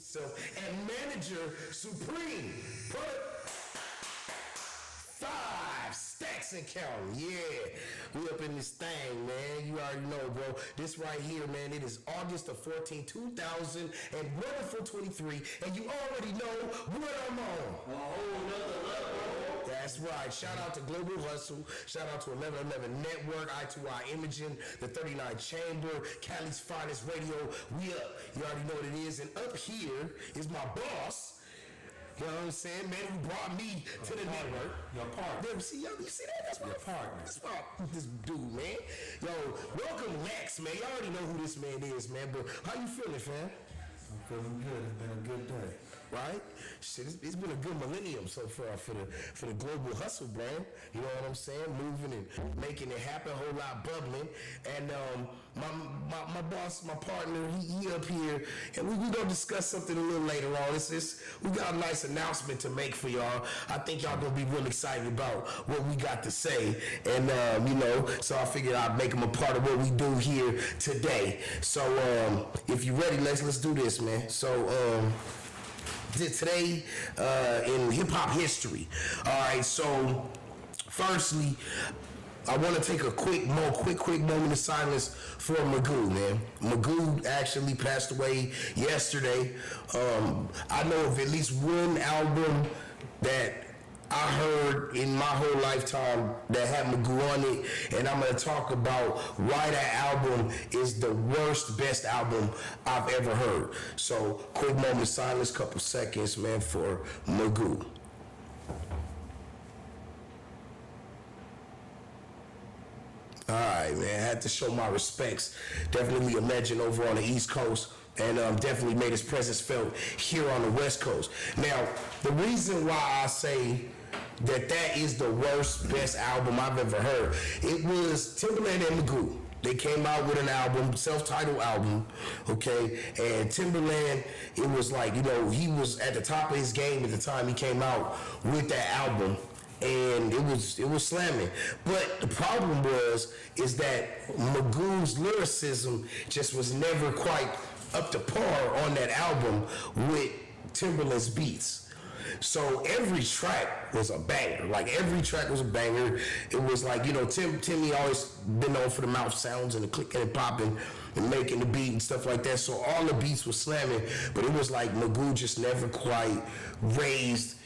himself and manager supreme. Put 5 stacks and count. Yeah, we up in this thing, man. You already know, bro. This right here, man, it is August the 14th, 2000 and wonderful 23, and you already know what I'm on. A whole nother level. That's right. Shout out to Global Hustle. Shout out to 1111 Network, I2I Imaging, the 39 Chamber, Cali's Finest Radio. We up. You already know what it is. And up here is my boss. You know what I'm saying? Man, who brought me to the network. Your partner. You see that? That's my partner. That's this dude, man. Yo, welcome Lex, man. You already know who this man is, man. But how you feeling, fam? I'm feeling good. It's been a good day. Right? Shit, it's been a good millennium so far for the Global Hustle brand. You know what I'm saying? Moving and making it happen, a whole lot bubbling. And my boss, my partner, he up here, and we gonna discuss something a little later on. We got a nice announcement to make for y'all. I think y'all gonna be real excited about what we got to say. And so I figured I'd make him a part of what we do here today. So if you ready, let's do this, man. So today in hip-hop history. All right, so firstly, I want to take a quick moment of silence for Magoo, man. Magoo actually passed away yesterday. I know of at least one album that I heard in my whole lifetime that had Magoo on it, and I'm going to talk about why that album is the worst, best album I've ever heard. So, quick moment of silence, couple seconds, man, for Magoo. Alright, man, I had to show my respects. Definitely a legend over on the East Coast, and definitely made his presence felt here on the West Coast. Now, the reason why I say that is the worst, best album I've ever heard, it was Timbaland and Magoo. They came out with an album, self-titled album, okay? And Timbaland, it was like, he was at the top of his game at the time he came out with that album. And it was slamming. But the problem is that Magoo's lyricism just was never quite up to par on that album with Timbaland's beats. So every track was a banger. Like every track was a banger. It was like, Timmy always been known for the mouth sounds and the clicking and popping and making the beat and stuff like that. So all the beats were slamming, but it was like Magoo just never quite raised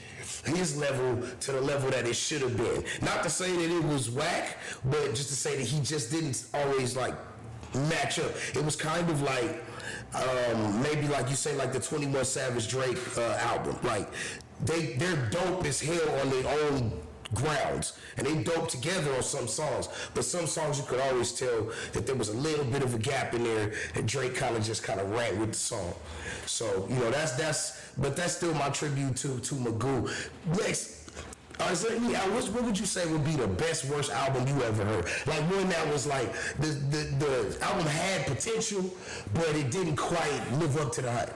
his level to the level that it should have been. Not to say that it was whack, but just to say that he just didn't always like match up. It was kind of like maybe like you say like the 21 Savage Drake album. Like they're dope as hell on their own grounds, and they dope together on some songs, but some songs you could always tell that there was a little bit of a gap in there and Drake kind of ran with the song. So that's still my tribute to Magoo. Next, what would you say would be the best, worst album you ever heard? Like one that was like the album had potential, but it didn't quite live up to the hype.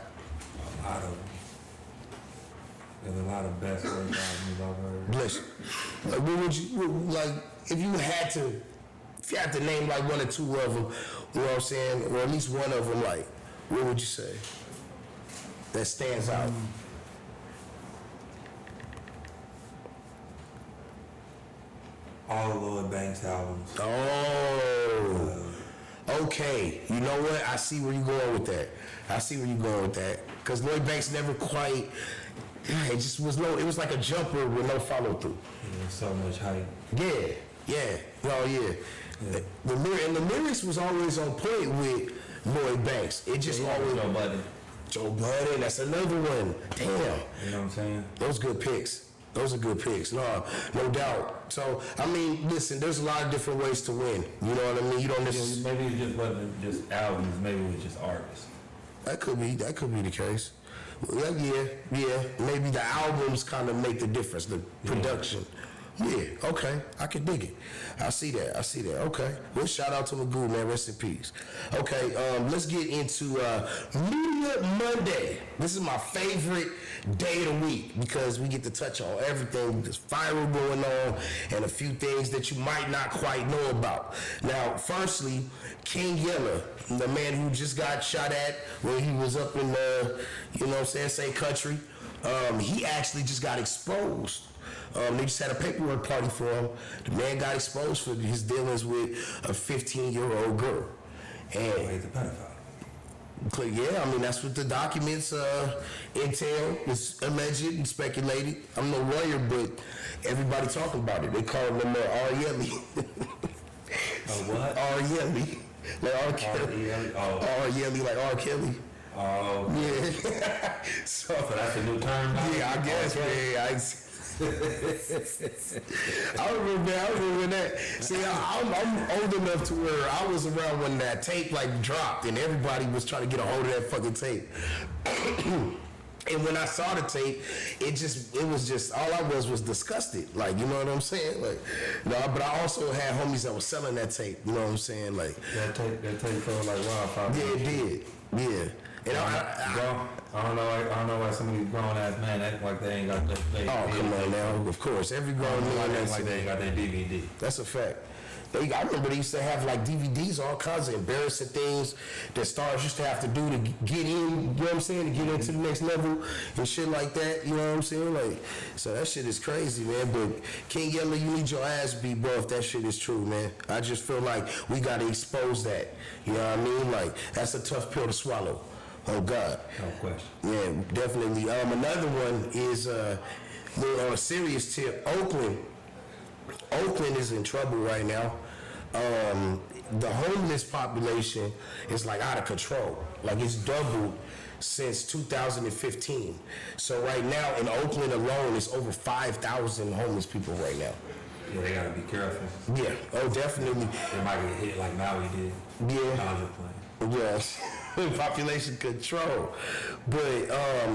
There's a lot of best work albums I've heard. Bless you. Like, what would you like if you had to name like one or two of them? You know what I'm saying, or at least one of them. Like, what would you say that stands out? All of Lloyd Banks albums. Okay. You know what? I see where you're going with that. Because Lloyd Banks never quite. It just was low. It was like a jumper with no follow through. Yeah, so much hype. Yeah. The lyrics was always on point with Lloyd Banks. It just always. Joe Budden. That's another one. Damn. You know what I'm saying? Those are good picks. No doubt. So I mean, listen. There's a lot of different ways to win. You know what I mean? You don't necessarily. Maybe it just wasn't just albums. Maybe it was just artists. That could be the case. Yeah. Maybe the albums kind of make the difference, the production. Yeah, okay. I can dig it. I see that. Okay. Well, shout out to Magoo, man. Rest in peace. Okay, let's get into Media Monday. This is my favorite day of the week because we get to touch on everything that's viral going on and a few things that you might not quite know about. Now, firstly, King Yella, the man who just got shot at when he was up in Say Country, he actually just got exposed. They just had a paperwork party for him. The man got exposed for his dealings with a 15-year-old girl. And He's a pedophile. yeah, I mean, that's what the documents entail. It's alleged and speculated. I'm no lawyer, but everybody talking about it. They call him R. Yelly. What? R. Yelly. Like R. Kelly. R. Yelly like R. Kelly. Oh. Yeah. So that's a new term now? Yeah, I guess, man. I remember that. See, I'm old enough to where I was around when that tape like dropped and everybody was trying to get a hold of that fucking tape. And when I saw the tape, it was just all I was disgusted. Like, you know what I'm saying? Like, no, but I also had homies that was selling that tape. You know what I'm saying? Like that tape felt like wildfire. Yeah, it did. Yeah. And I don't know why some of these grown ass men act like they ain't got that. Come on now. Of course, every grown man act like they ain't got that DVD. That's a fact. I remember they used to have like DVDs, all kinds of embarrassing things that stars used to have to do to get in, you know what I'm saying, to get into the next level and shit like that, you know what I'm saying? Like, so that shit is crazy, man. But King Yella, you need your ass beat, bro, if that shit is true, man. I just feel like we gotta expose that. You know what I mean? Like, that's a tough pill to swallow. Oh God. No question. Yeah, definitely. Another one is on a serious tip, Oakland is in trouble right now. The homeless population is like out of control. Like it's doubled since 2015. So right now in Oakland alone, it's over 5,000 homeless people right now. Yeah, they gotta be careful. Yeah, oh definitely. They might get hit like Maui did. Yeah. Yes. Population control. But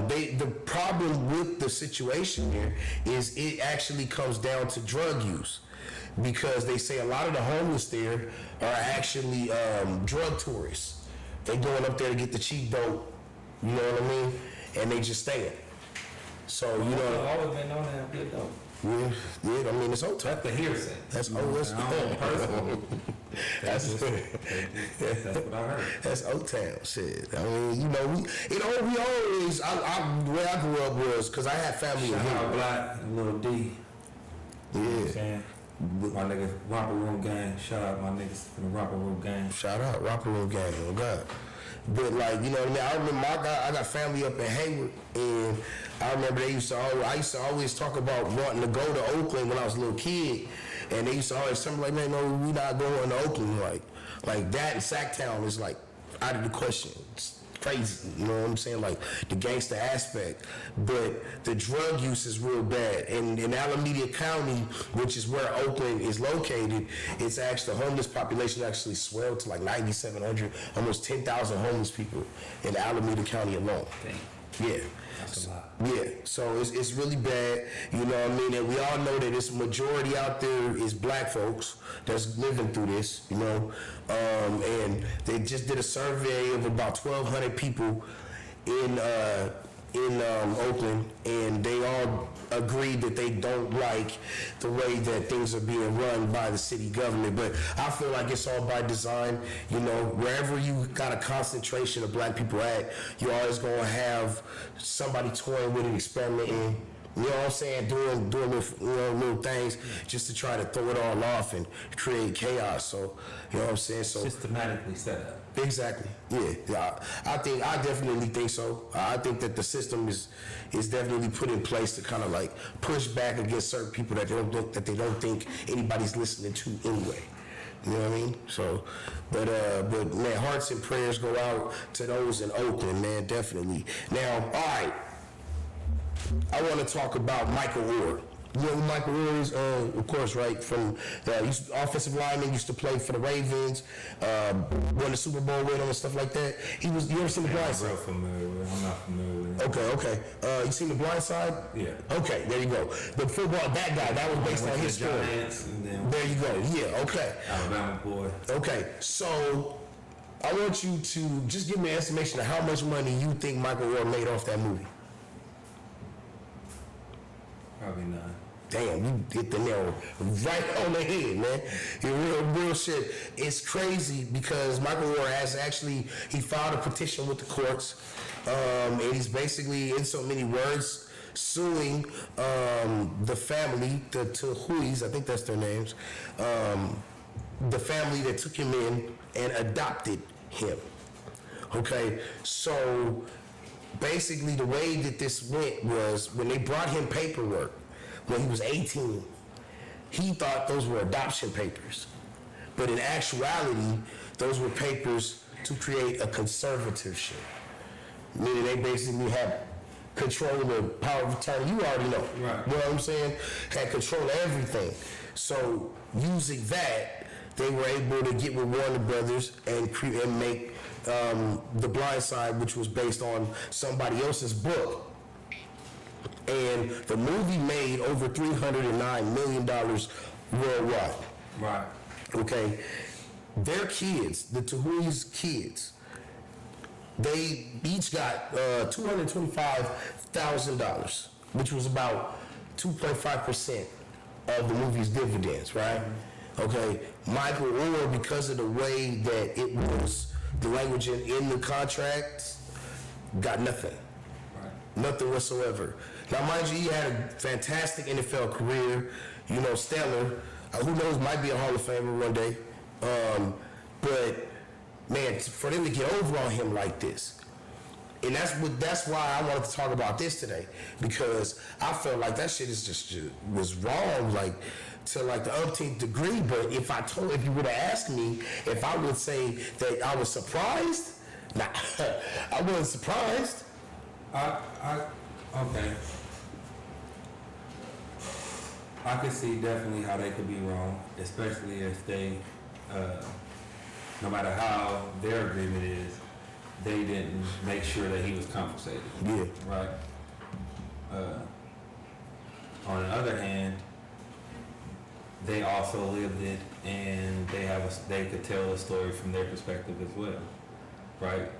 the problem with the situation here is it actually comes down to drug use. Because they say a lot of the homeless there are actually drug tourists. They going up there to get the cheap dope, you know what I mean? And they just staying. So, you know. I've always been known to have good dope. Yeah, I mean, it's Old Town. That's the hearsay. That's personal. That's what I heard. That's Old Town shit. I mean, you know, we always, where I grew up was, because I had family in Shout here. out Black and Lil D. Yeah. You know what I'm saying? My niggas, Romper Room Gang. Shout out my niggas from the Romper Room Gang. Shout out, Romper Room Gang, oh God. But like, you know what I mean? I remember I got family up in Hayward, and I remember I used to always talk about wanting to go to Oakland when I was a little kid, and they used to always tell me like, man, no, we not going to Oakland. Like that in Sacktown is like out of the question. It's crazy, you know what I'm saying? Like the gangster aspect, but the drug use is real bad. And in Alameda County, which is where Oakland is located, it's actually the homeless population actually swelled to like 9,700, almost 10,000 homeless people in Alameda County alone. Dang. Yeah. That's a lot. Yeah, so it's really bad, you know what I mean? And we all know that this majority out there is black folks that's living through this, you know? And they just did a survey of about 1,200 people in Oakland, and they all agreed that they don't like the way that things are being run by the city government. But I feel like it's all by design. You know, wherever you got a concentration of black people at, you're always gonna have somebody toying with it, experimenting. You know what I'm saying? Doing little things just to try to throw it all off and create chaos. So, you know what I'm saying? So systematically set up. Exactly. Yeah. I definitely think so. I think that the system is definitely put in place to kind of like push back against certain people that they don't think anybody's listening to anyway. You know what I mean? So, but man, hearts and prayers go out to those in Oakland, man, definitely. Now, all right. I want to talk about Michael Orr. You know who Michael Orr is, of course, right? From offensive lineman, used to play for the Ravens, won the Super Bowl with him and stuff like that. He was. You ever seen The Blind I'm Side? real familiar with it. I'm not familiar with it. Okay. You seen The Blind Side? Yeah. Okay, there you go. The football, that guy, that was based on his story. There you go. Yeah. Okay. Alabama boy. Okay. So I want you to just give me an estimation of how much money you think Michael Orr made off that movie. Probably none. Damn, you hit the nail right on the head, man. Real shit. It's crazy because Michael Orr has actually, he filed a petition with the courts, and he's basically, in so many words, suing the family, the Tpts, I think that's their names, the family that took him in and adopted him. Okay, so basically the way that this went was when they brought him paperwork when he was 18, he thought those were adoption papers. But in actuality, those were papers to create a conservatorship. Meaning they basically had control of the power of attorney. You already know. Right. You know what I'm saying? Had control of everything. So using that, they were able to get with Warner Brothers and make The Blind Side, which was based on somebody else's book. And the movie made over $309 million worldwide. Right. Okay. Their kids, the Tahui's kids, they each got $225,000, which was about 2.5% of the movie's dividends, right? Okay. Michael Orr, because of the way that it was, the language in the contracts, got nothing. Right. Nothing whatsoever. Now, mind you, he had a fantastic NFL career, you know, stellar. Who knows, might be a Hall of Famer one day. But, man, for them to get over on him like this, and that's why I wanted to talk about this today, because I felt like that shit was wrong, like, to like the umpteenth degree. But if you would have asked me if I would say that I was surprised, nah, I wasn't surprised. Okay. I could see definitely how they could be wrong, especially if they, no matter how their agreement is, they didn't make sure that he was compensated. Yeah. Right. On the other hand, they also lived it, and they could tell a story from their perspective as well, right?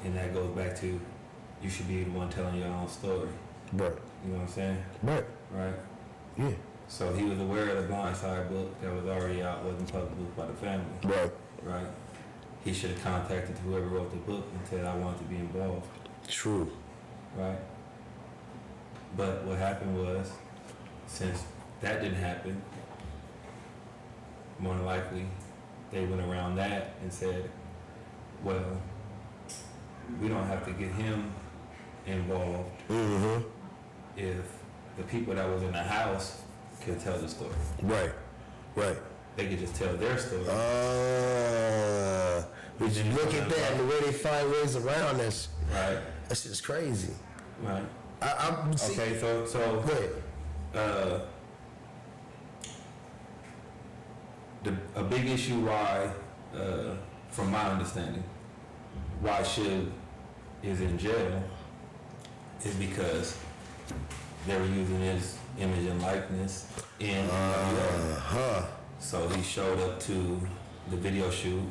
And that goes back to, you should be the one telling your own story. Right. You know what I'm saying? Right. Right. Yeah. So he was aware of the Blind Side book that was already out, wasn't published by the family. Right. Right. He should have contacted whoever wrote the book and said, I want to be involved. True. Right. But what happened was, since that didn't happen, more than likely they went around that and said, well, we don't have to get him involved if the people that was in the house could tell the story. Right. Right. They could just tell their story. But you look at that and the way they find ways around this, Right. that shit is crazy. Right. See, Okay, so go ahead. A big issue why, from my understanding, why Shiv is in jail is because they were using his image and likeness in So he showed up to the video shoot.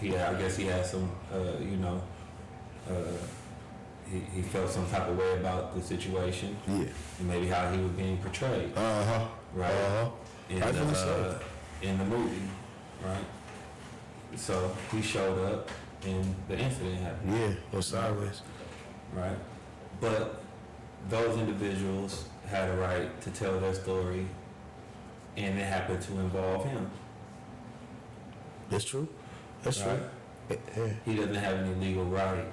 I guess he had some, he felt some type of way about the situation. Yeah. And maybe how he was being portrayed. Right. In the movie, right? So he showed up and the incident happened. Yeah, or sideways. Right? But those individuals had a right to tell their story, and it happened to involve him. That's true. That's Right? true. Yeah. He doesn't have any legal right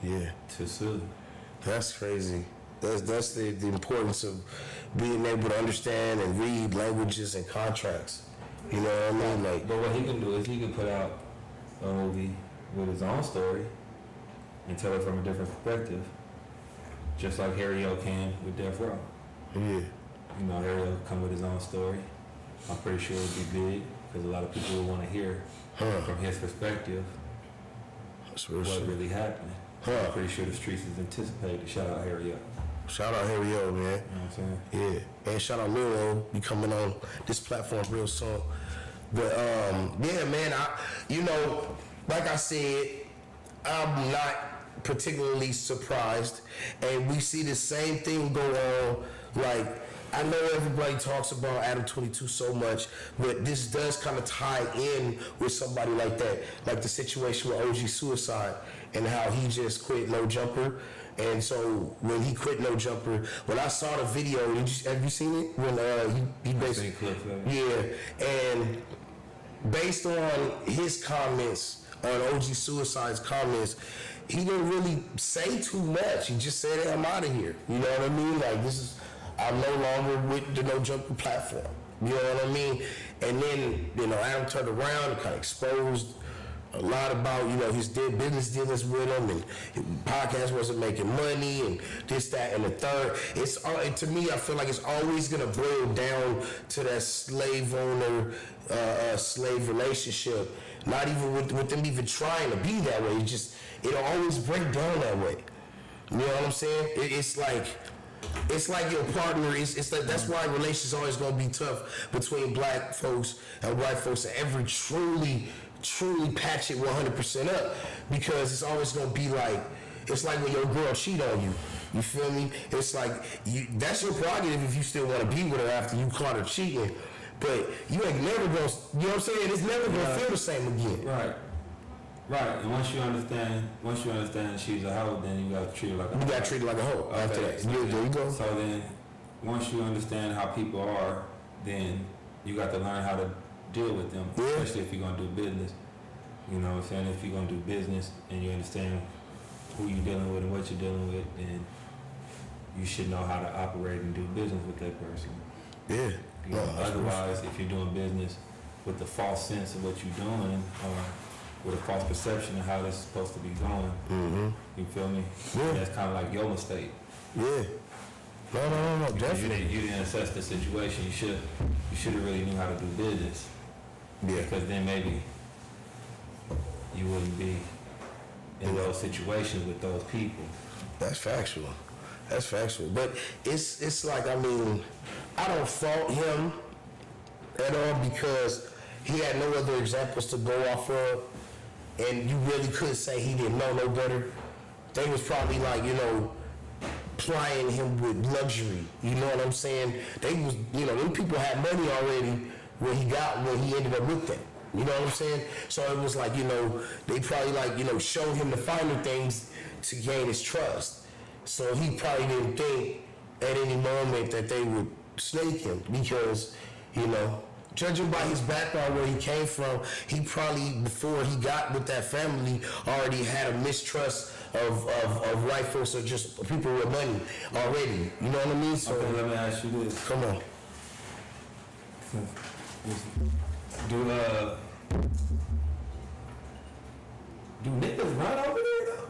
Yeah. to sue. That's crazy. That's the importance of being able to understand and read languages and contracts. You know what I mean? Like, But what he can do is he can put out a movie with his own story and tell it from a different perspective, just like Harry O can with Death Row. yeah. You you know, Ariel will come with his own story. I'm pretty sure it'll be big because a lot of people will want to hear from his perspective what really happened. I'm pretty sure the streets is anticipated. Shout out Ariel. Shout out Harry O, man. You know what I'm saying? Yeah, and shout out Lil O, be coming on this platform real soon. But yeah, man, you know, like I said, I'm not particularly surprised, and we see the same thing go on. Like, I know everybody talks about Adam 22 so much, but this does kind of tie in with somebody like that, like the situation with OG Suicide and how he just quit No Jumper. And so when he quit No Jumper, when I saw the video, have you seen it? When he basically, clips of it. yeah, and based on his comments, on OG Suicide's comments, he didn't really say too much. He just said, hey, I'm out of here. You know what I mean? Like, I'm no longer with the No Jumper platform. You know what I mean? And then, you know, Adam turned around and kind of exposed a lot about, you know, his business dealings with him, and his podcast wasn't making money, and this, that, and the third. It's all, to me, I feel like it's always gonna boil down to that slave owner, slave relationship. Not even with them even trying to be that way. It'll always break down that way. You know what I'm saying? It's like your partner. It's like, that's why relationships always gonna be tough between black folks and white folks to ever truly patch it 100% up, because it's always gonna be like, it's like when your girl cheat on you. You feel me? It's like that's your prerogative if you still want to be with her after you caught her cheating, but you ain't never gonna. You know what I'm saying? It's never gonna feel the same again. Right. And once you understand she's a hoe, then you got to treat her like a hoe. You got to treat her like a hoe after that. So there you go. So then, once you understand how people are, then you got to learn how to deal with them, especially if you're going to do business. You know what I'm saying? If you're going to do business and you understand who you're dealing with and what you're dealing with, then you should know how to operate and do business with that person. Yeah. You know, otherwise, if you're doing business with the false sense of what you're doing, or with a false perception of how this is supposed to be going, you feel me? Yeah. That's kind of like your mistake. Yeah. No, definitely. You didn't assess the situation. You should have really knew how to do business. Yeah. Because then maybe you wouldn't be in those situations with those people. That's factual. But it's like, I mean, I don't fault him at all, because he had no other examples to go off of, and you really could say he didn't know no better. They was probably like, you know, plying him with luxury. You know what I'm saying? They was, you know, them people had money already when he ended up with them. You know what I'm saying? So it was like, you know, they probably like, you know, showed him the finer things to gain his trust. So he probably didn't think at any moment that they would snake him, because, you know, judging by his background, where he came from, he probably, before he got with that family, already had a mistrust of white folks or just people with money already. You know what I mean? So okay, let me ask you this. Come on. Do niggas run over there though?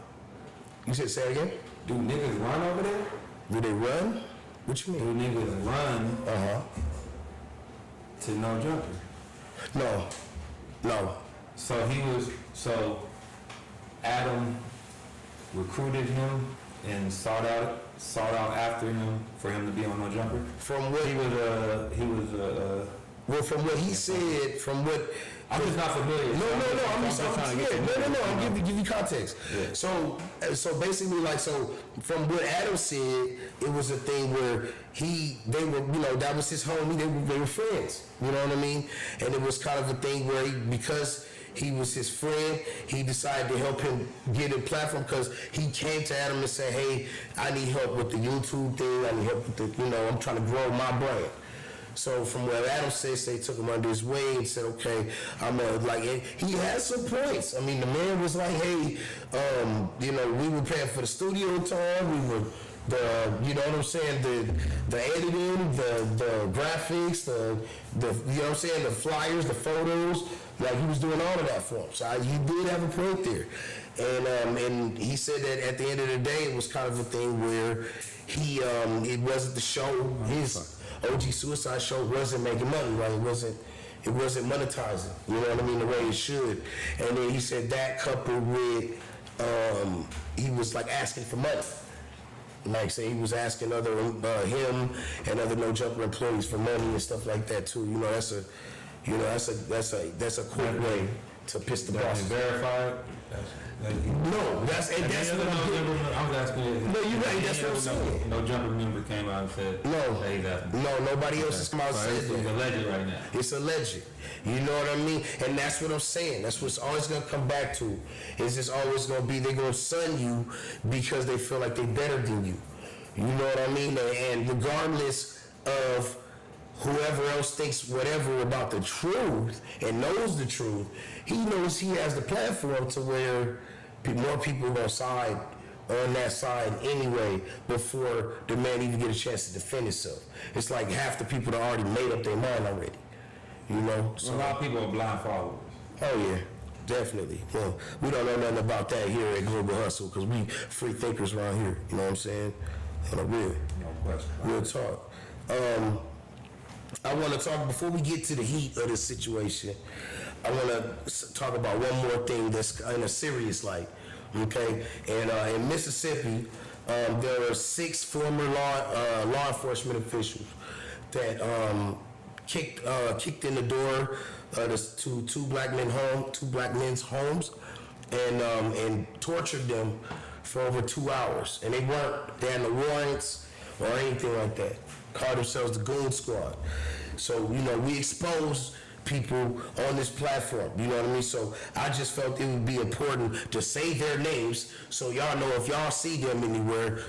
You said, say it again? Do niggas run over there? Do they run? What you mean? Do niggas run to No Jumper? No. So Adam recruited him and sought out after him for him to be on No Jumper. From what well, from what he said, from what I'm just not familiar. I'm just trying to get I'm give you context. Yeah. So basically, like, so from what Adam said, it was a thing where they were, you know, that was his homie. They were friends. You know what I mean? And it was kind of a thing where because he was his friend, he decided to help him get a platform, because he came to Adam and said, hey, I need help with the YouTube thing. I need help with the, you know, I'm trying to grow my brand. So from what Adam says, they took him under his wing and said, okay, I'm like, and he had some points. I mean, the man was like, hey, you know, we were paying for the studio time, we were you know what I'm saying, the editing, the graphics, the you know what I'm saying, the flyers, the photos, like he was doing all of that for him. So he did have a point there. And he said that at the end of the day, it was kind of a thing where it wasn't the show, OG Suicide Show wasn't making money, right? It wasn't monetizing, you know what I mean, the way it should. And then he said that coupled with, he was like asking for money. Like say he was asking other him and other No Jumper employees for money and stuff like that too. You know, that's a quick way to piss the boss. Verified. No, that's what I'm doing. I was asking you. No, you right. That's what I'm saying. No Jumper member came out and said. No, Hey, no, nobody else has come out and said It's that. alleged right now. It's alleged. You know what I mean? And that's what I'm saying. That's what's always gonna come back to. Is it's always gonna be they're gonna sun you because they feel like they're better than you. You know what I mean? And regardless of whoever else thinks whatever about the truth and knows the truth, he knows he has the platform to where more people are gonna side on that side anyway before the man even get a chance to defend himself. It's like half the people that already made up their mind already. You know? So a lot of people are blind followers. Oh yeah, definitely. Well, we don't know nothing about that here at Global Hustle because we free thinkers around here. You know what I'm saying? On a real, No question. real talk. I want to talk, before we get to the heat of this situation, I want to talk about one more thing that's in a serious light, okay? And in Mississippi, there are 6 former law enforcement officials that kicked in the door to two black men's homes and tortured them for over 2 hours. And they had no warrants or anything like that. Called themselves the Goon Squad. So, you know, we expose people on this platform, you know what I mean? So I just felt it would be important to say their names so y'all know if y'all see them anywhere,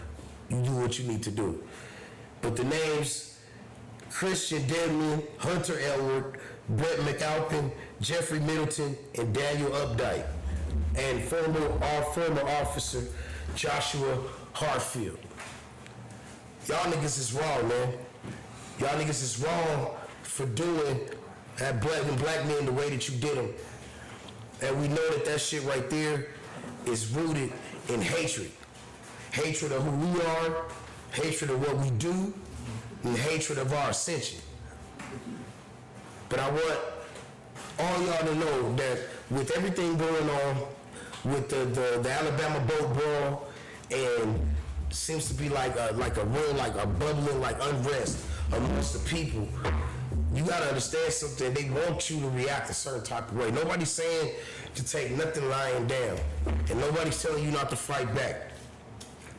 you do what you need to do. But the names, Christian Denman, Hunter Elwood, Brett McAlpin, Jeffrey Middleton, and Daniel Updike, and former officer Joshua Hartfield. Y'all niggas is wrong, man. Y'all niggas is wrong for doing that black men the way that you did them. And we know that shit right there is rooted in hatred. Hatred of who we are, hatred of what we do, and hatred of our ascension. But I want all y'all to know that with everything going on, with the Alabama boat brawl, and seems to be like a bubbling like unrest amongst the people. You gotta understand something. They want you to react a certain type of way. Nobody's saying to take nothing lying down, and nobody's telling you not to fight back.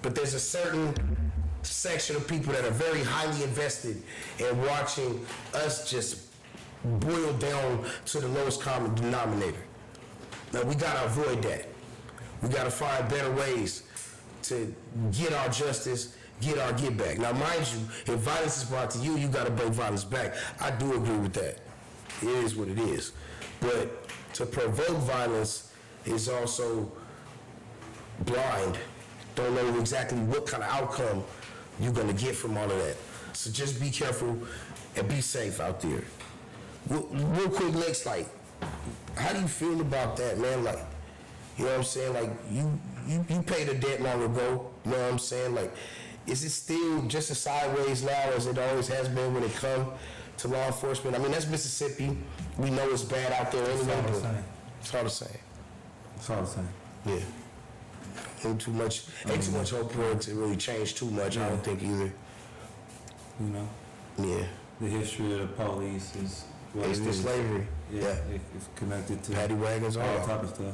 But there's a certain section of people that are very highly invested in watching us just boil down to the lowest common denominator. Now we gotta avoid that. We gotta find better ways to get our justice, get our get back. Now, mind you, if violence is brought to you, you gotta bring violence back. I do agree with that. It is what it is. But to provoke violence is also blind. Don't know exactly what kind of outcome you're gonna get from all of that. So just be careful and be safe out there. Real quick, Lex, like, how do you feel about that, man? Like, you know what I'm saying? Like, you paid a debt long ago, you know what I'm saying? Like, is it still just as sideways now as it always has been when it comes to law enforcement? I mean, that's Mississippi. We know it's bad out there anyway, but it's all the same. It's all the same. Yeah. Ain't too much hope for it to really change too much, I don't think either. You know? Yeah. The history of the police is what It's it the is. slavery. Yeah. It's connected to Paddy wagons, all type of stuff.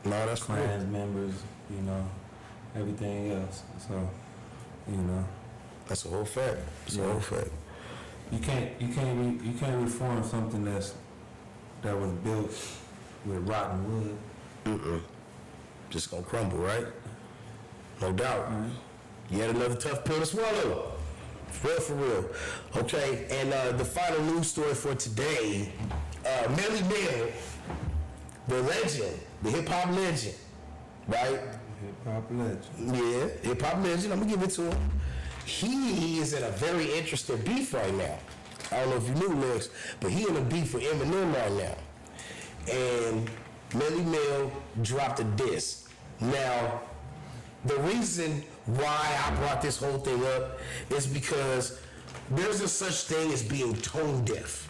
No, that's cool. Clans members, you know, everything else. So, you know, That's a whole fact. It's a whole fact. you can't reform something that was built with rotten wood. Just gonna crumble, right? No doubt. Right. Yet another tough pill to swallow. For real. Okay, and the final news story for today, Melly Mel, the legend, the hip-hop legend, right? Hip-hop legend. Yeah, hip-hop legend, I'm gonna give it to him. He is in a very interesting beef right now. I don't know if you knew, Lex, but he in a beef with Eminem right now. And Melly Mel dropped a diss. Now, the reason why I brought this whole thing up is because there's a such thing as being tone deaf.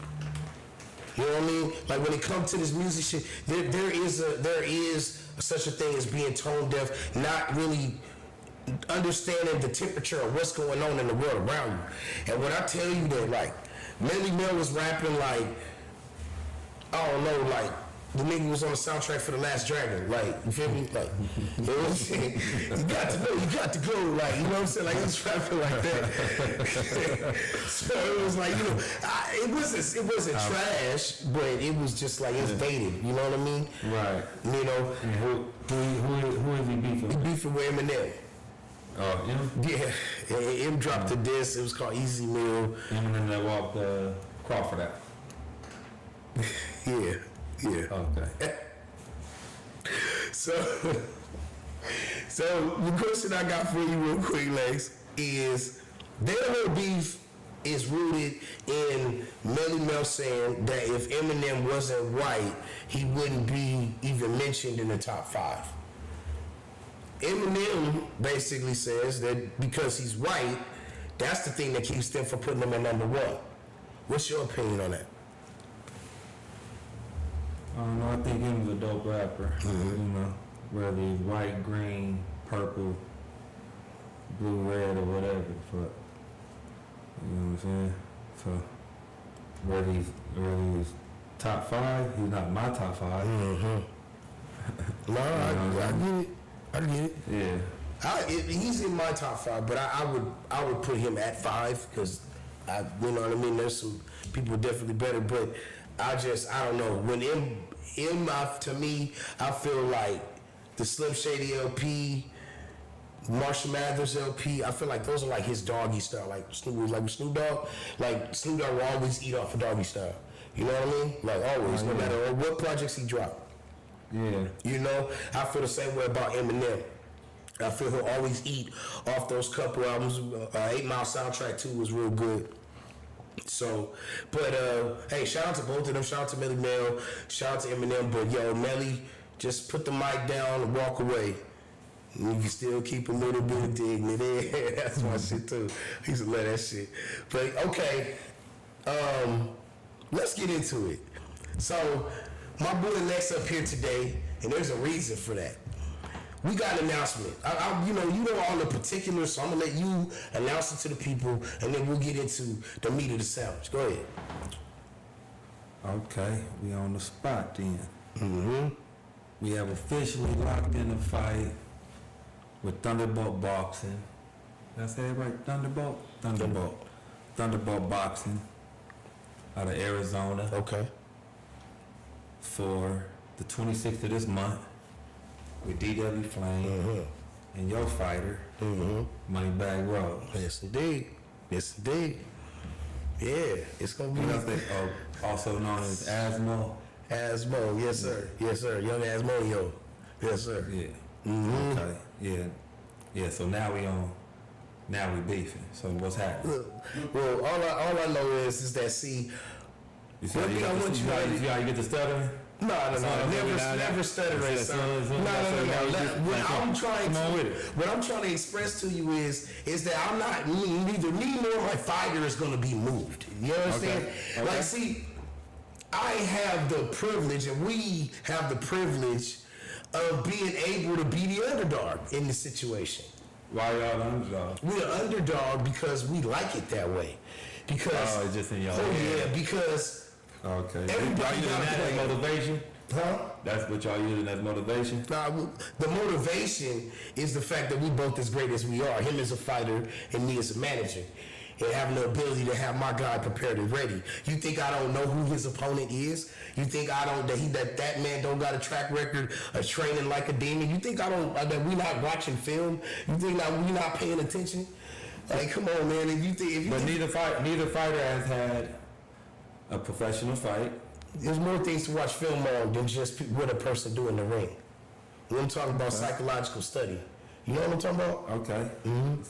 You know what I mean? Like when it comes to this music shit, there is such a thing as being tone deaf, not really understanding the temperature of what's going on in the world around you. And when I tell you that, like, Melly Mel was rapping like, I don't know, like, the nigga was on the soundtrack for The Last Dragon. Like, you feel me? Like, you know what I'm saying? You got to know, you got to go. Like, you know what I'm saying? Like, he was rapping like that. So it was like, you know, it wasn't trash, but it was just like, it's dated. You know what I mean? Right. You know? Who is he beefing He with? beefing with Eminem. Oh, him? Yeah. M dropped the disc. It was called Easy Meal. Eminem that walked Crawford out. Yeah. Yeah. Okay. So the question I got for you real quick, Lex, is their whole beef is rooted in Melly Mel saying that if Eminem wasn't white, he wouldn't be even mentioned in the top 5. Eminem basically says that because he's white, that's the thing that keeps them from putting him at number 1. What's your opinion on that? I don't know. I think he was a dope rapper. You know, whether he's white, green, purple, blue, red, or whatever the fuck. You know what I'm saying? So whether he's top 5, he's not my top 5. No, I get it. I get it. Yeah. He's in my top 5, but I would put him at 5 because you know what I mean. There's some people definitely better, but I don't know. When to me, I feel like the Slim Shady LP, Marshall Mathers LP, I feel like those are like his doggy style, like Snoop Dogg. Like Snoop Dogg will always eat off of doggy style. You know what I mean? Like always, no matter what projects he dropped. Yeah. You know, I feel the same way about Eminem. I feel he'll always eat off those couple albums. 8 Mile Soundtrack 2 was real good. So, but hey, shout out to both of them. Shout out to Melly Mel. Shout out to Eminem. But yo, Melly, just put the mic down and walk away. You can still keep a little bit of dignity. That's my shit too. I used to love that shit. But okay, let's get into it. So, my boy Lex up here today, and there's a reason for that. We got an announcement. You know all the particulars, so I'm gonna let you announce it to the people, and then we'll get into the meat of the sandwich. Go ahead. Okay, we on the spot then. Mm-hmm. We have officially locked in a fight with Thunderbolt Boxing. Did I say it right? Thunderbolt? Thunderbolt Boxing out of Arizona Okay. for the 26th of this month with DW Flame and your fighter, Moneybag Rose. Yes, indeed. Yes, indeed. Yeah, it's gonna be Also known as Asmo. Asmo. Yes, sir. Yes, sir. Young Asmo, yes, sir. Yeah. Okay. Yeah. So now we beefing. So what's happening? Look, well, all I know is that see. You see how you get the stuttering? No. Never stuttering, son. No. What I'm trying to express to you is that I'm not neither me nor my fighter is going to be moved. You understand? Okay. Like, see, I have the privilege, and we have the privilege of being able to be the underdog in this situation. Why y'all the underdog? We're the underdog because we like it that way. Because it's just in y'all. yeah, because. Okay. Everybody y'all using got that as motivation? Huh? That's what y'all using as motivation? Nah, the motivation is the fact that we both as great as we are. Him as a fighter and me as a manager. And having the ability to have my guy prepared and ready. You think I don't know who his opponent is? You think I don't that man don't got a track record of training like a demon? You think I don't that we not watching film? You think that we not paying attention? Like, come on, man. Neither fighter has had a professional fight. There's more things to watch film on than just what a person do in the ring. When I'm talking about psychological study. You know what I'm talking about? Okay. Mm-hmm.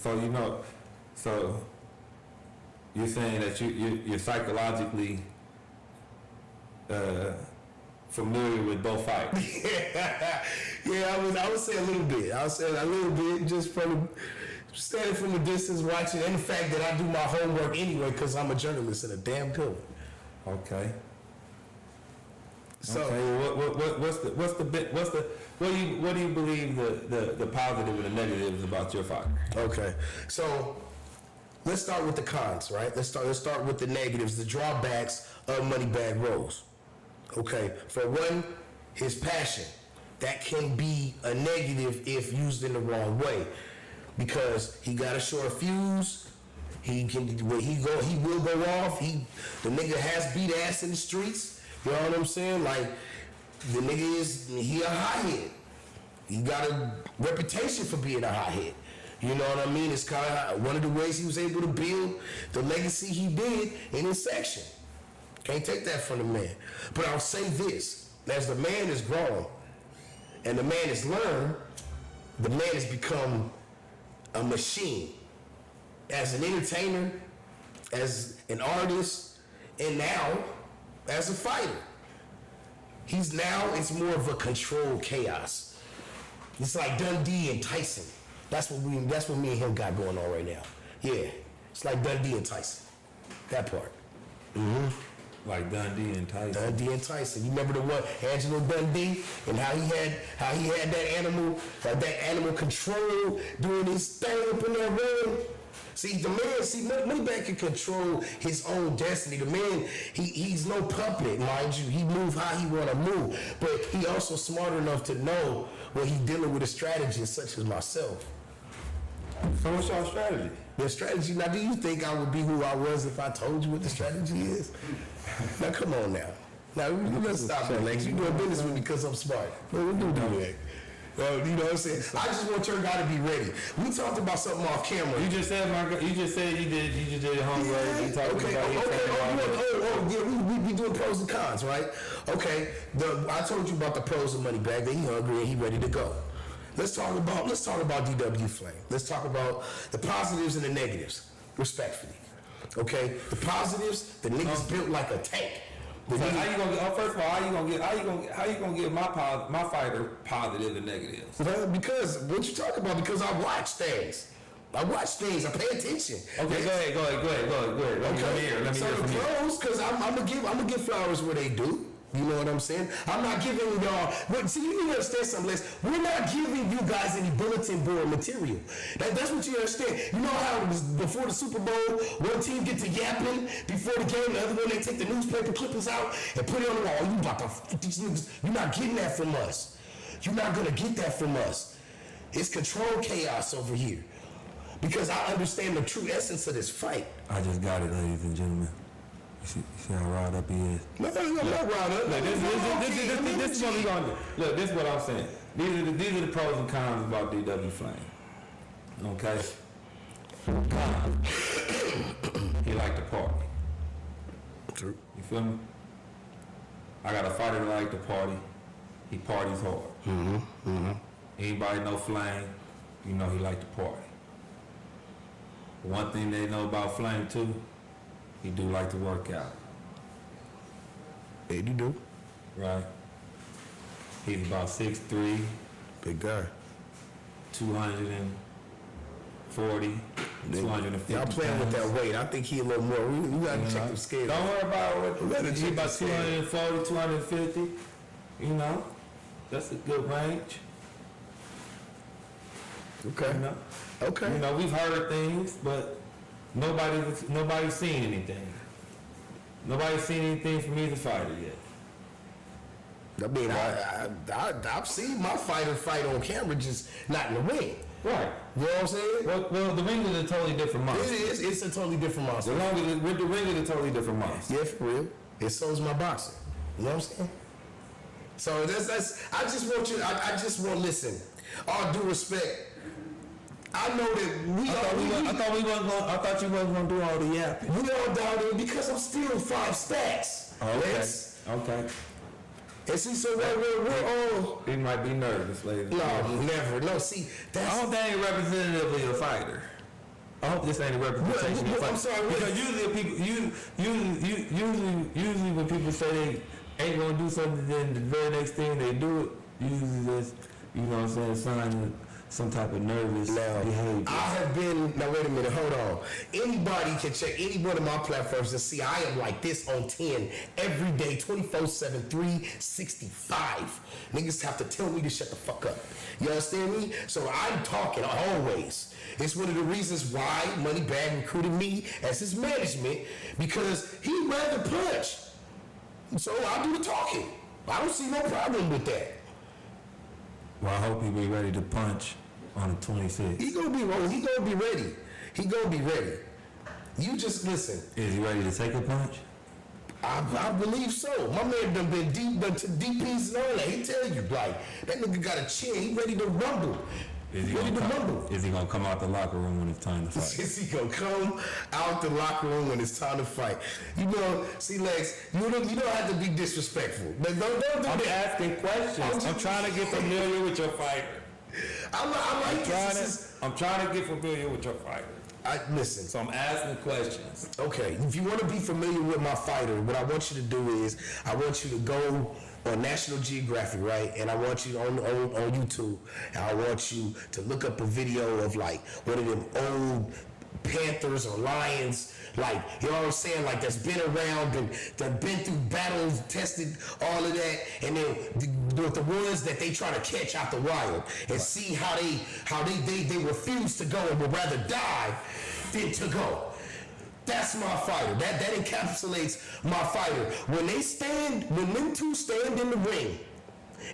So you're saying that you're psychologically familiar with both fights. Yeah, I would say a little bit. I would say a little bit just from Standing from a distance, watching, and the fact that I do my homework anyway because I'm a journalist and a damn good one. Okay. So, Okay. What do you believe the positive and the negatives about your fighter? okay. So, let's start with the cons, right? Let's start with the negatives, the drawbacks of Moneybag Rose. Okay. For one, his passion. That can be a negative if used in the wrong way. Because he got a short fuse, he will go off. The nigga has beat ass in the streets. You know what I'm saying? Like the nigga he a hothead. He got a reputation for being a hothead. You know what I mean? It's kind of one of the ways he was able to build the legacy he did in his section. Can't take that from the man. But I'll say this: as the man has grown and the man has learned, the man has become a machine as an entertainer, as an artist, and now as a fighter. It's more of a controlled chaos. It's like Dundee and Tyson. That's what me and him got going on right now. Yeah, it's like Dundee and Tyson. That part. Like Dundee and Tyson. Dundee and Tyson. You remember the one, Angelo Dundee, and how he had that animal control doing his thing up in that room. Moneybag can control his own destiny. The man, he's no puppet, mind you. He move how he want to move, but he also smart enough to know when he's dealing with a strategist such as myself. So what's your strategy? The strategy. Now, do you think I would be who I was if I told you what the strategy is? Now, come on now. Now, let's stop that, Lex. You doing business with me because I'm smart. We do that. You know what I'm saying? I just want your guy to be ready. We talked about something off camera. You just said you did your homework. You talked about we doing pros and cons, right? Okay. I told you about the pros of Moneybag. That he hungry and he ready to go. Let's talk about DW Flame. Let's talk about the positives and the negatives, respectfully. Okay, the positives, the niggas built like a tank. So how you gonna get? First of all, how you gonna get my fighter positive and negatives? Well, because what you talking about? Because I watch things. I pay attention. Okay, go ahead. Let me hear. Let me hear from you. So the pros, because I'm gonna give flowers where they do. You know what I'm saying? I'm not giving y'all. See, you need to understand something, Les. We're not giving you guys any bulletin board material. That's what you understand. You know how it was before the Super Bowl, one team get to yapping before the game, the other one they take the newspaper clippings out and put it on the wall. You about to fuck these niggas. You're not getting that from us. You're not gonna get that from us. It's controlled chaos over here. Because I understand the true essence of this fight. I just got it, ladies and gentlemen. You see how riled up he is? No, I'm not riled up. This is what we gonna do. Look, this is what I'm saying. These are the pros and cons about DW Flame. Okay? Cons. He like to party. True. You feel me? I got a fighter that like to party. He parties hard. Anybody know Flame, you know he like to party. One thing they know about Flame too, he do like to work out. Yeah, you do. Right? He's about 6'3", Big guy. 240, 250 Y'all playing with pounds. that weight. I think he a little more. We gotta check the scale. Don't worry about what. He's check about the scale. 240, 250. You know? That's a good range. Okay. You know? Okay. You know, we've heard things, but nobody's seen anything. Nobody's seen anything from either fighter yet. I mean, I've seen my fighter fight on camera, just not in the ring. Right. You know what I'm saying? Well, the ring is a totally different monster. It's a totally different monster. The ring is a totally different monster. Yeah, for real. And so is my boxing. You know what I'm saying? So that's. I just want you. I just want listen. All due respect. I know that I thought you wasn't gonna do all the yapping. We all down there because I'm still 5 stacks. Okay. Okay. And see, so we're all. He might be nervous, ladies. No, never. No, see, that's. I hope that ain't representative of your fighter. I hope this ain't a representation of your fighter. I'm sorry. Because usually when people say they ain't gonna do something, then the very next thing they do it, usually just, you know what I'm saying, some type of nervous behavior. I have been, now wait a minute, hold on. Anybody can check any one of my platforms and see I am like this on 10 every day, 24/7, 365. Niggas have to tell me to shut the fuck up. You understand me? So I'm talking always. It's one of the reasons why Moneybag recruited me as his management, because he'd rather punch. So I do the talking. I don't see no problem with that. Well, I hope he be ready to punch on the 26th. He gonna be ready. He gonna be ready. You just listen. Is he ready to take a punch? I believe so. My man done been to DPs and all that. He tell you, like, that nigga got a chin. He ready to rumble. Is he gonna come out the locker room when it's time to fight? Is he gonna come out the locker room when it's time to fight? You know, see, Lex, you don't have to be disrespectful. Don't do I'm that. asking questions. I'm trying to get familiar with your fighter. I like this. I'm trying to get familiar with your fighter. Listen. So I'm asking questions. Okay, if you want to be familiar with my fighter, what I want you to do is I want you to go on National Geographic, right? And I want you on YouTube, and I want you to look up a video of like one of them old Panthers or Lions, like, you know what I'm saying, like that's been around and that been through battles, tested all of that, and then the ones that they try to catch out the wild and see how they refuse to go and would rather die than to go. That's my fighter. That encapsulates my fighter. When them two stand in the ring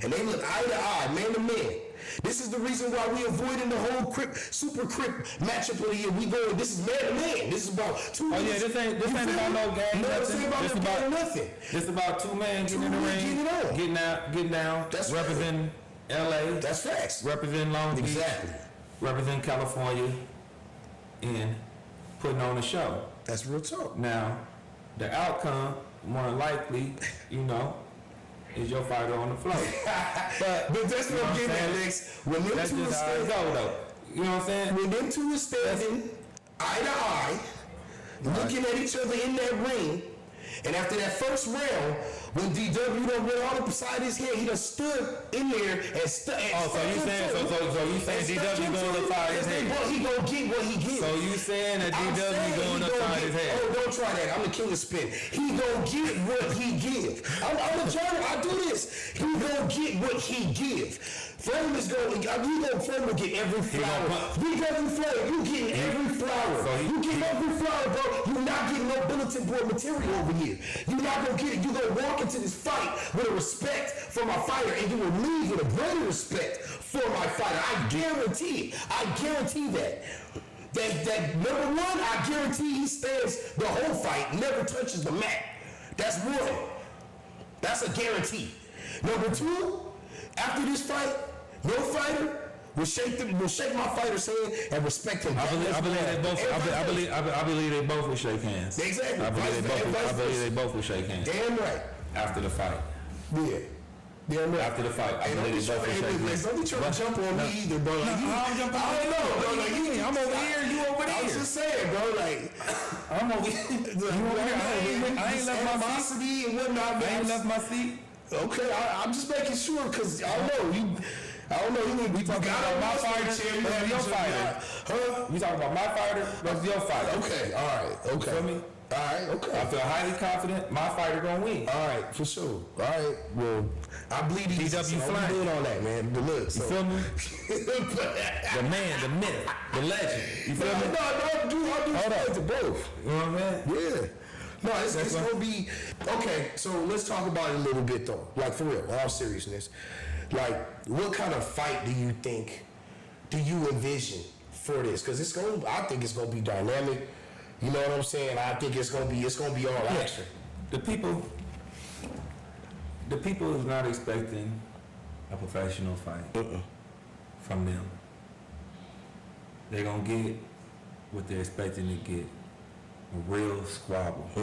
and they look eye to eye, man to man. This is the reason why we avoiding the whole super crip matchup of the year. We going, this is man to man. This is about two men. Oh yeah, this ain't about no game. No, this ain't about nothing. This about two men getting in the ring, getting down, That's representing LA. That's facts. Representing Long Beach. Exactly. Representing California, and putting on a show. That's real talk. Now, the outcome, more likely, is your fighter on the floor. But that's what I'm getting at, Lex. When them two is standing, though. You know what I'm saying? when them two is standing eye to eye, looking at each other in that ring, and after that first round, when DW done went all up beside his head, he done stood in there and so you saying DW going upside his head? He gonna get what he gets. So you saying that DW going upside his head? Oh, don't try that. I'm the king of spin. He gonna get what he give. I'm a journal. I do this. He gonna get what he give. Flame is going. Flame will get every flower. We got every flower. You getting every flower. You getting every flower, bro. You not getting no bulletin board material over here. You not gonna get it. You gonna walk into this fight with a respect for my fighter, and you will leave with a greater respect for my fighter. I guarantee it. I guarantee that. That number one, I guarantee he stands the whole fight, never touches the mat. That's one. That's a guarantee. Number two, after this fight, your fighter will shake my fighter's hand and respect him. I believe they both will shake hands. Exactly. I believe they both will shake hands. Damn right. After the fight. Yeah. Damn right. After the fight, I believe they both will shake hands. Don't be trying to jump on me either, bro. Like, I'm jumping on you. bro. Like, I'm over here, you over there. I was just saying, bro. Like, I'm over here. I ain't left my seat and whatnot. I ain't left my seat. Okay, I'm just making sure because I don't know. We talking about my fighter, versus your fighter. Huh? You talking about my fighter versus your fighter. Okay, all right, okay. You feel me? All right, okay. I feel highly confident my fighter gonna win. All right, for sure. All right, well, I believe DW flying. doing all that, man. The look, You feel me? The man, the myth, the legend. You feel me? No, I do to both. You know what I'm saying? Yeah. No, it's gonna be okay. So let's talk about it a little bit though. Like for real, all seriousness. Like, what kind of fight do you envision for this? Because I think it's gonna be dynamic. You know what I'm saying? I think it's gonna be all action. The people is not expecting a professional fight from them. They're gonna get what they're expecting to get. A real squabble. A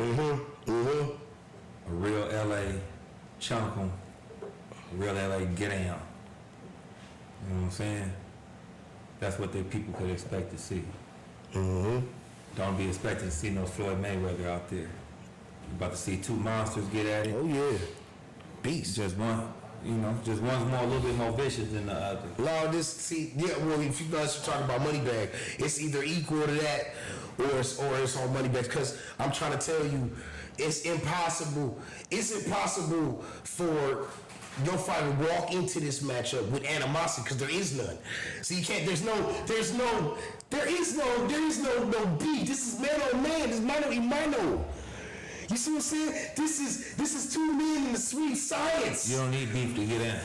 real LA chunk 'em. A real LA get down. You know what I'm saying? That's what the people could expect to see. Don't be expecting to see no Floyd Mayweather out there. You're about to see two monsters get at it. Oh yeah. Beast. Just one. You know, just one's more a little bit more vicious than the other. No, well, if you guys are talking about Moneybag, it's either equal to that or it's on Moneybag. Because I'm trying to tell you, it's impossible. It's impossible for your fighter to walk into this matchup with animosity because there is none. So you can't. There is no beef. This is man on man. This is mano y mano. You see what I'm saying? This is two men in the sweet science. You don't need beef to get in.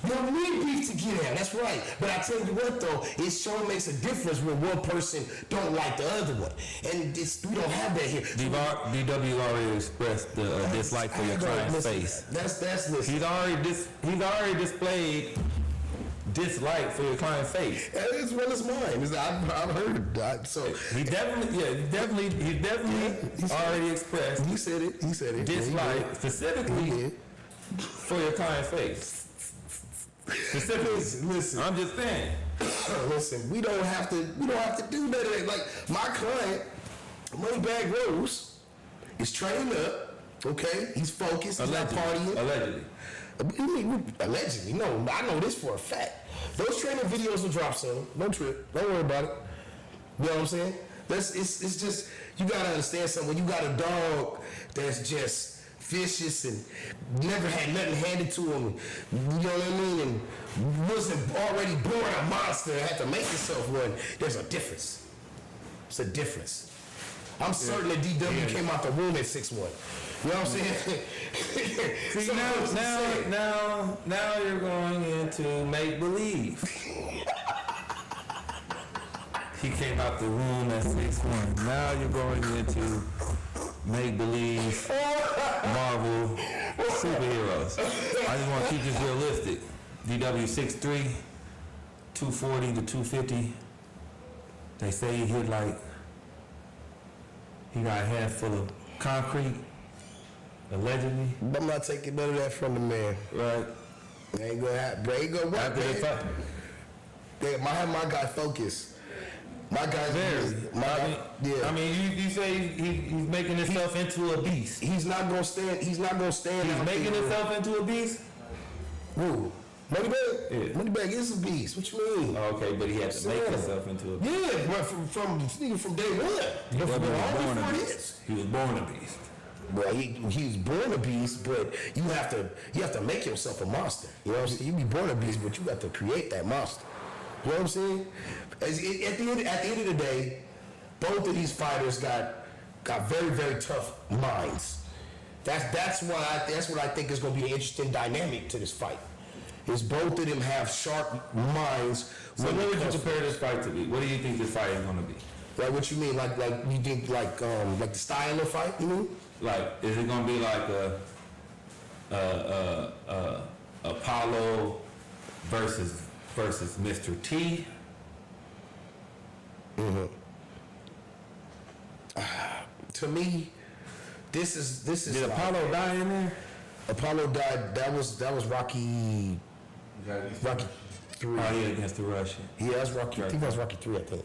You don't need beef to get in. That's right. But I tell you what, though, it sure makes a difference when one person don't like the other one, and we don't have that here. DW already expressed the dislike for your client's face. That's listen. He's already displayed dislike for your client's face. As well as mine. I've heard. So he definitely already expressed. He said it. Dislike specifically for your client's face. Specifically, listen. I'm just saying. Listen, we don't have to do that. Like my client, Moneybag Rose, is trained up. Okay, he's focused. He's not partying. Allegedly, no. I know this for a fact. Those training videos will drop soon. Don't trip. Don't worry about it. You know what I'm saying? It's just you gotta understand something. When you got a dog that's just vicious and never had nothing handed to him, you know what I mean, and wasn't already born a monster and had to make himself one, there's a difference. It's a difference. I'm certain that DW came out the room at 6'1". You know what I'm saying? See, now you're going into make believe. He came out the room at 6'1". Now you're going into make believe Marvel superheroes. I just want to keep this realistic. DW 6'3", 240 to 250. They say he hit like he got a head full of concrete. Allegedly. I'm not taking none of that from the man. Right. Ain't gonna happen. Ain't gonna work. After the fight. My guy focused. My guy's I mean, you say he's making himself into a beast. He's not gonna stand. He's making himself into a beast. Who? Moneybag? Yeah. Moneybag is a beast. What you mean? Okay, but he had to make himself into a beast. Yeah, but from day one. He was born a beast. Well, he was born a beast, but you have to make yourself a monster. You know what I'm saying? You be born a beast, but you got to create that monster. You know what I'm saying? At the end of the day, both of these fighters got very, very tough minds. That's what I think is going to be an interesting dynamic to this fight. Is both of them have sharp minds. So what would you compare this fight to be? What do you think this fight is going to be? Like what you mean? Like you think like the style of fight? You mean? Like, is it gonna be like a Apollo versus Mr. T? Mm-hmm. To me, this is. Did Apollo die in there? Apollo died. That was Rocky. Rocky 3. Oh yeah, against the Russian. Yeah, that's Rocky. I think that was Rocky 3. I think.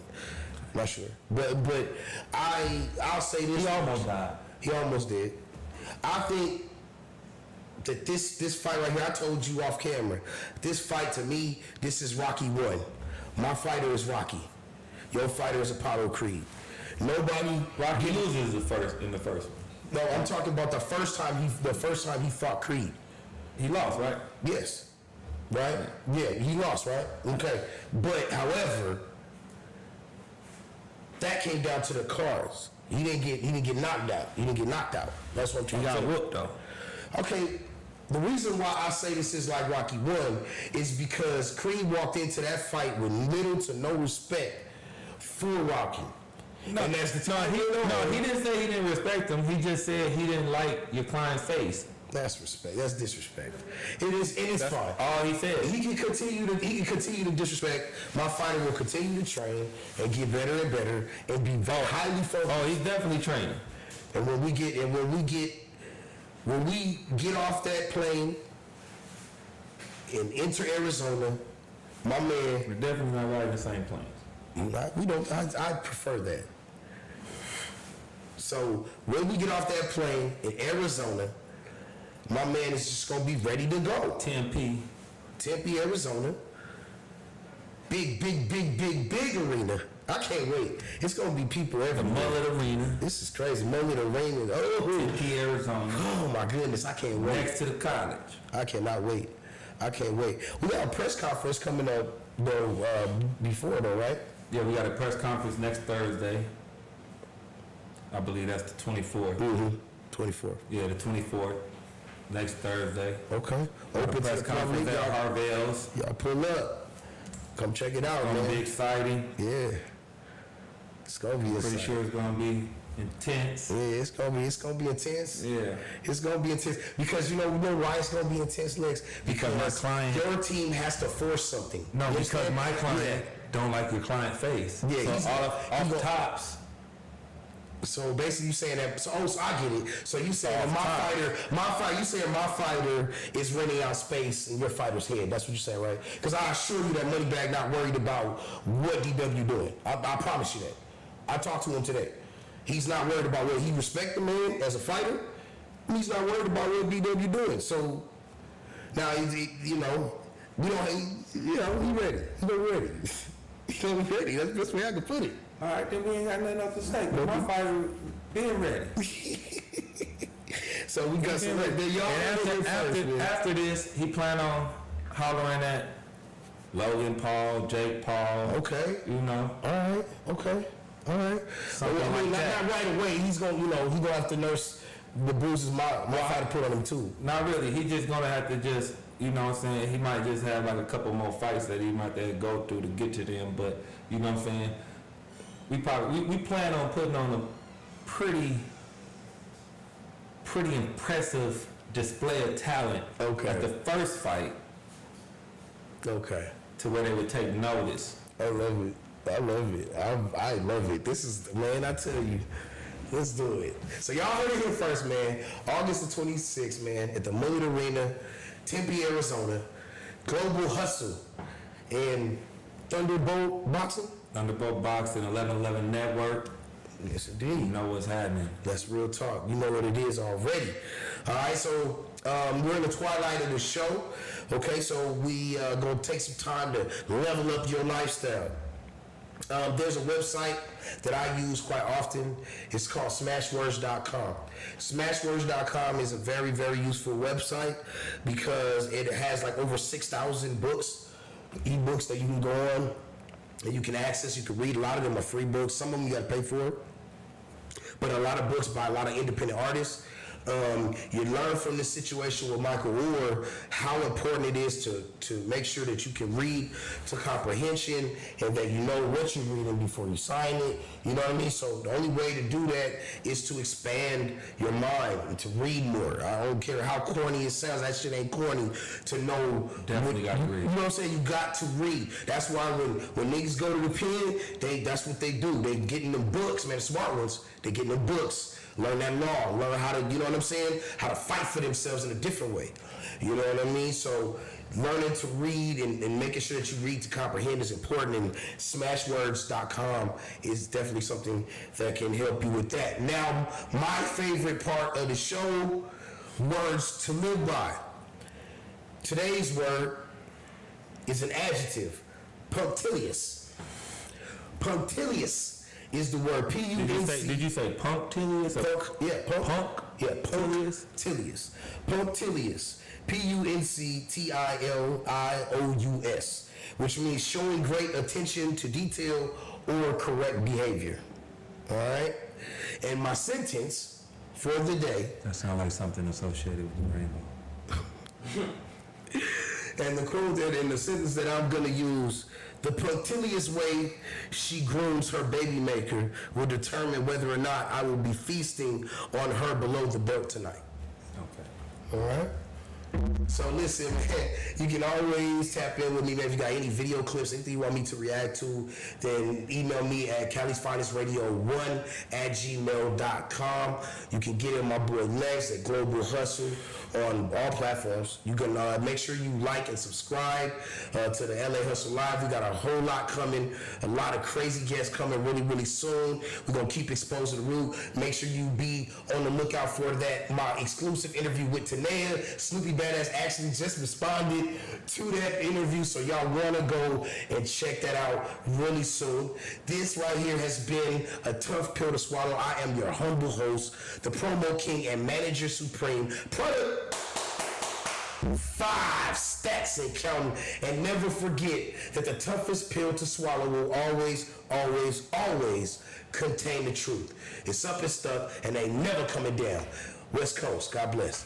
I'm not sure, but I'll say this. He almost died. He almost did. I think that this fight right here, I told you off camera, this fight to me, this is Rocky 1. My fighter is Rocky. Your fighter is Apollo Creed. Rocky loses in the first one. No, I'm talking about the first time he fought Creed. He lost, right? Yes. Right? Yeah, he lost, right? Okay. But however, that came down to the cards. He didn't get knocked out. He didn't get knocked out. That's what I'm trying to say. He got whooped though. Okay. The reason why I say this is like Rocky 1 is because Creed walked into that fight with little to no respect for Rocky. No, and that's the time he didn't say he didn't respect him. He just said he didn't like your client's face. That's respect. That's disrespect. It is fine. All he said. He can continue to disrespect. My fighter will continue to train and get better and better and be very highly focused. Oh, he's definitely training. And when we get off that plane and enter Arizona, my man. We're definitely not riding the same planes. We don't. I prefer that. So when we get off that plane in Arizona, My man is just gonna be ready to go. Tempe. Tempe, Arizona. Big arena. I can't wait. It's gonna be people The everywhere. Mullet Arena. This is crazy. Mullet Arena. Oh, Tempe, Arizona. oh my goodness, I can't wait. Next to the college. I cannot wait. I can't wait. We got a press conference coming up though, before though, right? Yeah, we got a press conference next Thursday. I believe that's the 24th. Mm-hmm. 24. Yeah, the 24th. Next Thursday. Okay. Open to Press the public. conference at Y'all, Harvell's. y'all pull up. Come check it out, Gonna be man. exciting. Yeah. It's gonna be Pretty exciting. sure it's gonna be intense. Yeah, it's gonna be intense. Yeah. It's gonna be intense because you know why it's gonna be intense, Lex? Because my client- your team has to force something. No, You because understand? my client don't like your client face. Yeah, he's- so off he go- tops. So basically, you saying that? So I get it. So you saying Off my top. fighter, you saying my fighter is renting out space in your fighter's head? That's what you're saying, right? Because I assure you that Moneybag not worried about what DW doing. I promise you that. I talked to him today. He's not worried about what he respect the man as a fighter. He's not worried about what DW doing. So now you know we don't. He ready. He gonna be ready. He gonna be ready. That's the best way I can put it. All right, then we ain't got nothing else to say. But my fighter being ready. So we got some. Y'all And after this, he plan on hollering at Logan Paul, Jake Paul. Okay. You know. All right. Okay. All right. Something I mean, like that. not right away. He's gonna, he gonna have to nurse the bruises my fighter put on him too. Not really. He just gonna have to just, you know what I'm saying? He might just have like a couple more fights that he might have to go through to get to them. But you know what I'm saying? We plan on putting on a pretty impressive display of talent Okay. at the first fight Okay. to where they would take notice. I love it. I love it. I love it. This is, man, I tell you, let's do it. So y'all heard it here first, man. August the 26th, man, at the Mullet Arena, Tempe, Arizona. Global Hustle and Thunderbolt Boxing. Thunderbolt Boxing, 1111 Network. Yes, You indeed. know what's happening. That's real talk. You know what it is already. All right, so we're in the twilight of the show. Okay, so we gonna take some time to level up your lifestyle. There's a website that I use quite often. It's called smashwords.com. Smashwords.com is a very, very useful website because it has like over 6,000 books, ebooks that you can go on and you can access. You can read. A lot of them are free books. Some of them you got to pay for. But a lot of books by a lot of independent artists. You learn from this situation with Michael Orr how important it is to make sure that you can read to comprehension and that you know what you're reading before you sign it. You know what I mean? So the only way to do that is to expand your mind and to read more. I don't care how corny it sounds. That shit ain't corny to know. Definitely got to read. You know what I'm saying? You got to read. That's why when niggas go to the pen, that's what they do. They get in the books, man, the smart ones. They get in the books. Learn that law, learn how to, you know what I'm saying? How to fight for themselves in a different way. You know what I mean? So learning to read and making sure that you read to comprehend is important, and smashwords.com is definitely something that can help you with that. Now, my favorite part of the show, words to live by. Today's word is an adjective, punctilious. Punctilious is the word P-U-N-C. Did you say punctilious? Punk, yeah, punk. Yeah, Punctilious? punctilious. Punctilious. Punctilious, which means showing great attention to detail or correct behavior. All right? And my sentence for the day, That sounds like something associated with the rainbow. and the quote that in the sentence that I'm going to use, the punctilious way she grooms her baby maker will determine whether or not I will be feasting on her below the belt tonight. Okay. All right? So listen, man, you can always tap in with me, man. If you got any video clips, anything you want me to react to, then email me at Cali'sFinestRadio1@gmail.com. You can get in my boy Lex at Global Hustle on all platforms. You can make sure you like and subscribe to the LA Hustle Live. We got a whole lot coming, a lot of crazy guests coming really, really soon. We're gonna keep exposing the root. Make sure you be on the lookout for that. My exclusive interview with Tanea. Snoopy Badass actually just responded to that interview, so y'all wanna go and check that out really soon. This right here has been a tough pill to swallow. I am your humble host, the promo king and manager supreme, product 5 stacks and counting. And never forget that the toughest pill to swallow will always, always, always contain the truth. It's up and stuck, and they never coming down. West Coast, God bless.